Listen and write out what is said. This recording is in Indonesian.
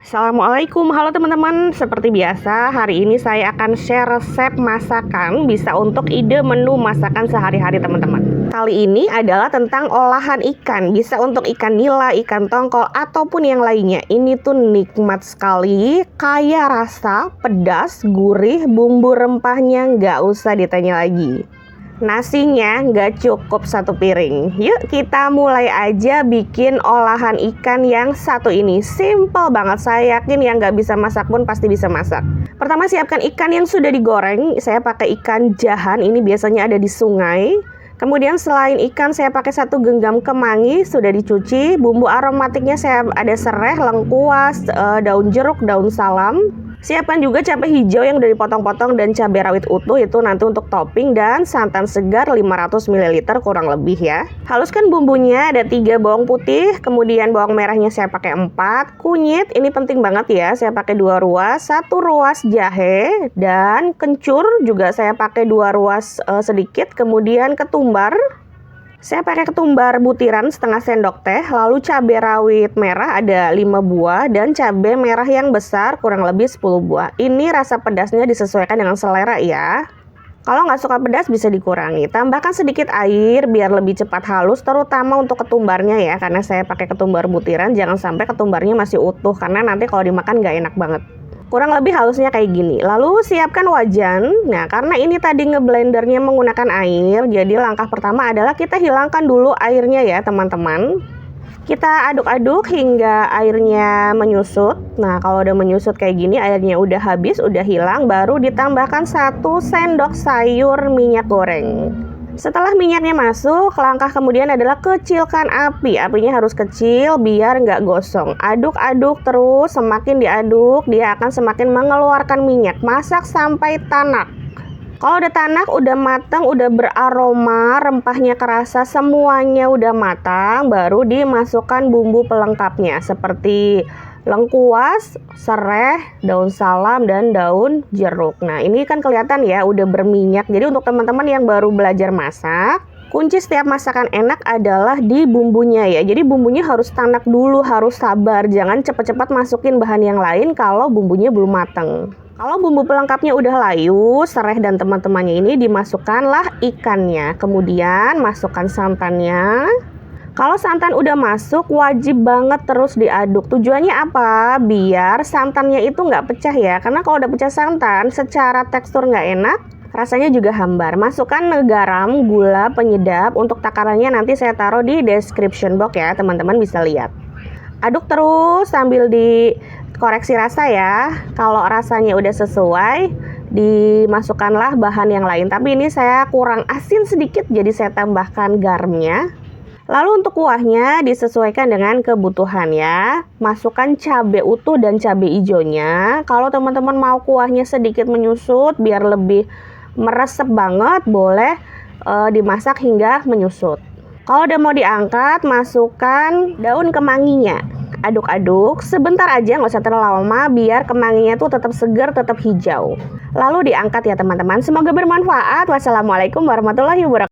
Assalamualaikum, halo teman-teman. Seperti biasa, hari ini saya akan share resep masakan bisa untuk ide menu masakan sehari-hari teman-teman. Kali ini adalah tentang olahan ikan, bisa untuk ikan nila, ikan tongkol, ataupun yang lainnya. Ini tuh nikmat sekali, kaya rasa, pedas, gurih, bumbu rempahnya nggak usah ditanya lagi. Nasinya nggak cukup satu piring. Yuk kita mulai aja bikin olahan ikan yang satu ini. Simple banget, saya yakin yang nggak bisa masak pun pasti bisa masak. Pertama, siapkan ikan yang sudah digoreng. Saya pakai ikan jahan, ini biasanya ada di sungai. Kemudian selain ikan saya pakai 1 genggam kemangi, sudah dicuci. Bumbu aromatiknya saya ada serai, lengkuas, daun jeruk, daun salam. Siapkan juga cabai hijau yang udah dipotong-potong dan cabai rawit utuh, itu nanti untuk topping, dan santan segar 500 ml kurang lebih ya. Haluskan bumbunya, ada 3 bawang putih, kemudian bawang merahnya saya pakai 4, kunyit ini penting banget ya, saya pakai 2 ruas, 1 ruas jahe, dan kencur juga saya pakai 2 ruas sedikit, kemudian ketumbar. Saya pakai ketumbar butiran setengah sendok teh, lalu cabai rawit merah ada 5 buah, dan cabai merah yang besar kurang lebih 10 buah. Ini rasa pedasnya disesuaikan dengan selera ya. Kalau nggak suka pedas bisa dikurangi. Tambahkan sedikit air biar lebih cepat halus, terutama untuk ketumbarnya ya, karena saya pakai ketumbar butiran, jangan sampai ketumbarnya masih utuh, karena nanti kalau dimakan nggak enak banget. Kurang lebih halusnya kayak gini. Lalu siapkan wajan. Nah, karena ini tadi ngeblendernya menggunakan air, jadi langkah pertama adalah kita hilangkan dulu airnya ya teman-teman. Kita aduk-aduk hingga airnya menyusut. Nah, kalau udah menyusut kayak gini, airnya udah habis, udah hilang, baru ditambahkan 1 sendok sayur minyak goreng. Setelah minyaknya masuk, langkah kemudian adalah kecilkan api. Apinya harus kecil biar nggak gosong. Aduk-aduk terus, semakin diaduk dia akan semakin mengeluarkan minyak. Masak sampai tanak. Kalau udah tanak, udah matang, udah beraroma, rempahnya kerasa, semuanya udah matang, baru dimasukkan bumbu pelengkapnya seperti lengkuas, serai, daun salam, dan daun jeruk. Nah, ini kan kelihatan ya udah berminyak. Jadi untuk teman-teman yang baru belajar masak, kunci setiap masakan enak adalah di bumbunya ya. Jadi bumbunya harus tanak dulu, harus sabar. Jangan cepat-cepat masukin bahan yang lain kalau bumbunya belum matang. Kalau bumbu pelengkapnya udah layu, serai dan teman-temannya ini dimasukkanlah ikannya. Kemudian masukkan santannya. Kalau santan udah masuk, wajib banget terus diaduk. Tujuannya apa? Biar santannya itu nggak pecah ya. Karena kalau udah pecah santan, secara tekstur nggak enak, rasanya juga hambar. Masukkan garam, gula, penyedap. Untuk takarannya nanti saya taruh di description box ya, teman-teman bisa lihat. Aduk terus sambil dikoreksi rasa ya. Kalau rasanya udah sesuai, dimasukkanlah bahan yang lain. Tapi ini saya kurang asin sedikit, jadi saya tambahkan garamnya. Lalu untuk kuahnya disesuaikan dengan kebutuhan ya. Masukkan cabai utuh dan cabai hijaunya. Kalau teman-teman mau kuahnya sedikit menyusut biar lebih meresep banget, boleh dimasak hingga menyusut. Kalau udah mau diangkat, masukkan daun kemanginya. Aduk-aduk sebentar aja, nggak usah terlalu lama biar kemanginya tuh tetap segar, tetap hijau. Lalu diangkat ya teman-teman. Semoga bermanfaat. Wassalamualaikum warahmatullahi wabarakatuh.